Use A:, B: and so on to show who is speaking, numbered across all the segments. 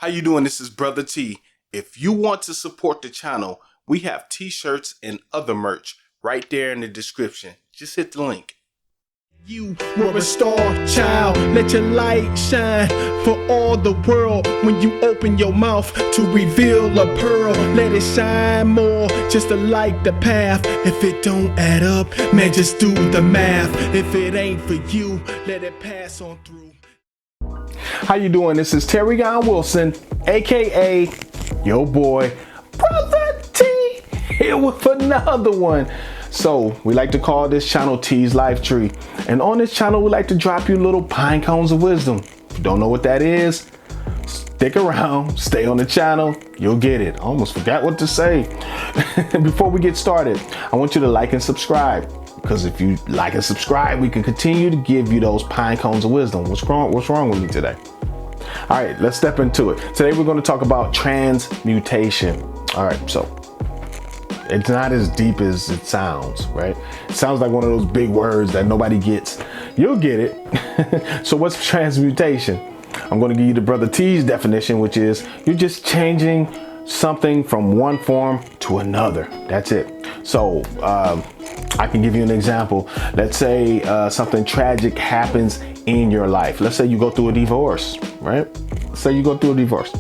A: How you doing? This is Brotha T. If you want to support the channel, we have t-shirts and other merch right there in the description. Just hit the link.
B: You were a star child, let your light shine for all the world. When you open your mouth to reveal a pearl, let it shine more, just to light the path. If it don't add up, man, just do the math. If it ain't for you, let it pass on through.
C: How you doing? This is Terry Wilson, aka your boy Brotha T, here with another one. So we like to call this channel T's Life Tree, and on this channel we like to drop you little pine cones of wisdom. If you don't know what that is, stick around, stay on the channel, you'll get it. I almost forgot what to say. Before we get started, I want you to like and subscribe, because if you like and subscribe, we can continue to give you those pine cones of wisdom. What's wrong with me today? All right, let's step into it. Today we're going to talk about transmutation. All right, so it's not as deep as it sounds, right? It sounds like one of those big words that nobody gets. You'll get it. So what's transmutation? I'm going to give you the Brotha T's definition, which is you're just changing something from one form to another. That's it. So I can give you an example. Let's say something tragic happens in your life. Let's say you go through a divorce, right? Let's say you go through a divorce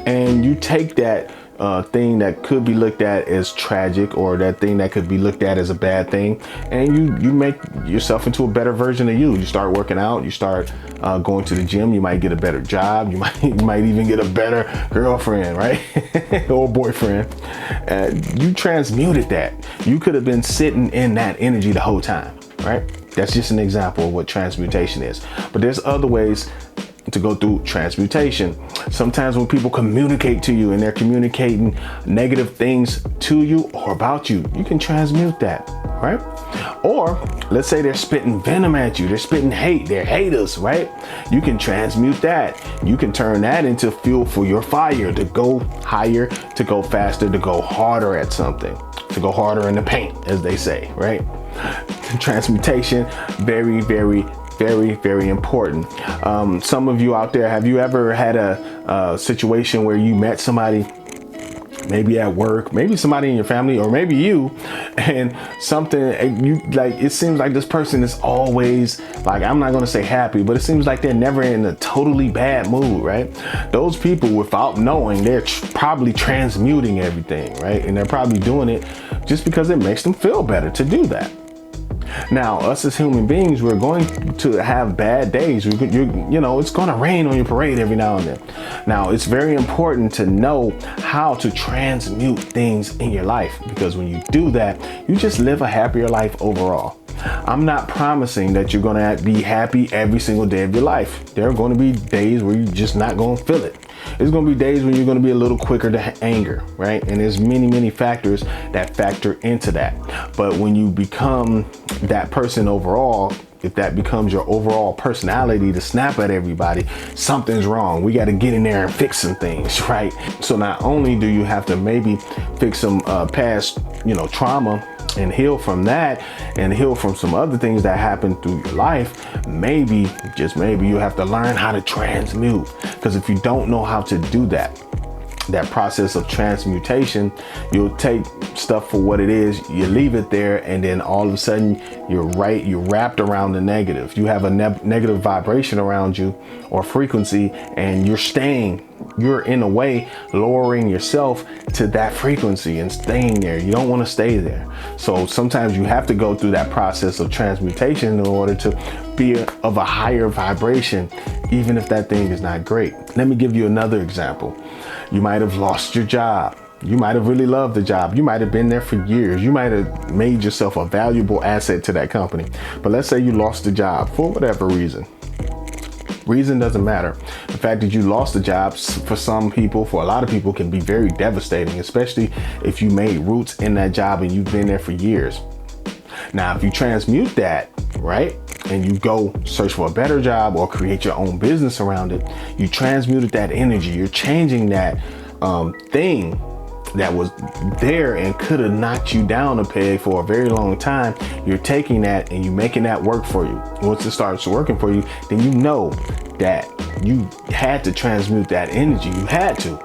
C: and you take that thing that could be looked at as tragic, or that thing that could be looked at as a bad thing, and you make yourself into a better version of you. You start working out, you start going to the gym, you might get a better job, you might even get a better girlfriend, right? Or boyfriend. You transmuted that. You could have been sitting in that energy the whole time, right? That's just an example of what transmutation is. But there's other ways to go through transmutation. Sometimes when people communicate to you and they're communicating negative things to you or about you, you can transmute that, right? Or let's say they're spitting venom at you, they're spitting hate, they're haters, right? You can transmute that. You can turn that into fuel for your fire to go higher, to go faster, to go harder at something, to go harder in the paint, as they say, right? Transmutation, very, very, very, very important. Some of you out there, have you ever had a situation where you met somebody, maybe at work, maybe somebody in your family, or maybe you, and something you like, it seems like this person is always like, I'm not going to say happy, but it seems like they're never in a totally bad mood, right? Those people, without knowing, they're probably transmuting everything, right? And they're probably doing it just because it makes them feel better to do that. Now, us as human beings, we're going to have bad days. You know, it's going to rain on your parade every now and then. Now, it's very important to know how to transmute things in your life, because when you do that, you just live a happier life overall. I'm not promising that you're going to be happy every single day of your life. There are going to be days where you're just not going to feel it. There's going to be days when you're going to be a little quicker to anger, right? And there's many, many factors that factor into that. But when you become that person overall, if that becomes your overall personality to snap at everybody, something's wrong. We got to get in there and fix some things, right? So not only do you have to maybe fix some past, trauma, and heal from that, and heal from some other things that happened through your life, maybe, just maybe, you have to learn how to transmute. Because if you don't know how to do that process of transmutation, you'll take stuff for what it is, you leave it there, and then all of a sudden you're wrapped around the negative. You have a negative vibration around you, or frequency, and you're in a way lowering yourself to that frequency and staying there. You don't want to stay there. So sometimes you have to go through that process of transmutation in order to be of a higher vibration, even if that thing is not great. Let me give you another example. You might have lost your job. You might have really loved the job. You might have been there for years. You might have made yourself a valuable asset to that company. But let's say you lost the job for whatever reason. Reason doesn't matter. The fact that you lost the job, for some people, for a lot of people, can be very devastating, especially if you made roots in that job and you've been there for years. Now, if you transmute that, right, and you go search for a better job or create your own business around it, you transmuted that energy. You're changing that thing that was there and could have knocked you down a peg for a very long time. You're taking that and you're making that work for you. Once it starts working for you, then you know that. You had to transmute that energy. You had to.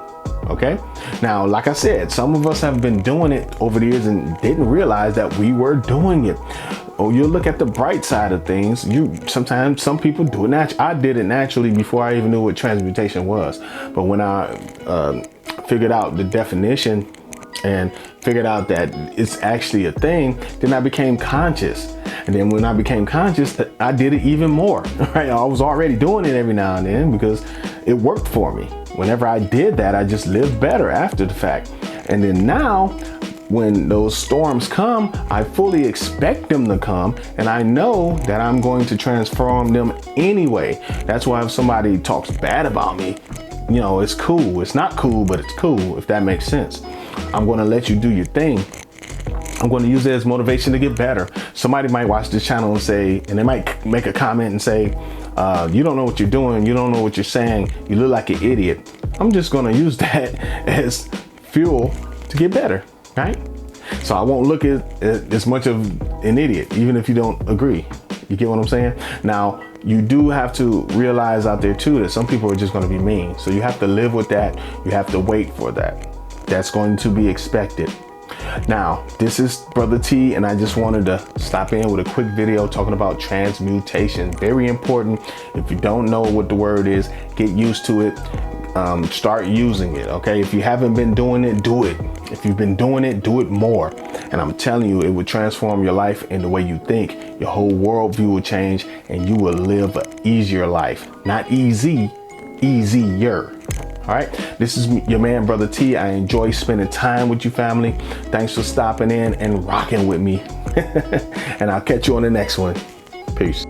C: Okay. Now, like I said, some of us have been doing it over the years and didn't realize that we were doing it. Oh, you look at the bright side of things. Sometimes some people do it naturally. I did it naturally before I even knew what transmutation was. But when I figured out the definition and figured out that it's actually a thing, then I became conscious. And then when I became conscious, I did it even more. Right? I was already doing it every now and then because it worked for me. Whenever I did that, I just lived better after the fact. And then now, when those storms come, I fully expect them to come, and I know that I'm going to transform them anyway. That's why if somebody talks bad about me, you know, it's cool. It's not cool, but it's cool, if that makes sense. I'm going to let you do your thing. I'm going to use it as motivation to get better. Somebody might watch this channel and say, and they might make a comment and say, you don't know what you're doing. You don't know what you're saying. You look like an idiot. I'm just going to use that as fuel to get better, right? So I won't look at as much of an idiot, even if you don't agree. You get what I'm saying? Now, you do have to realize out there too that some people are just going to be mean. So you have to live with that. You have to wait for that. That's going to be expected. Now, this is Brotha T, and I just wanted to stop in with a quick video talking about transmutation. Very important. If you don't know what the word is, get used to it. Start using it, okay? If you haven't been doing it, do it. If you've been doing it, do it more. And I'm telling you, it will transform your life in the way you think. Your whole worldview will change, and you will live an easier life. Not easy, easier. All right, this is your man, Brotha T. I enjoy spending time with you, family. Thanks for stopping in and rocking with me. And I'll catch you on the next one. Peace.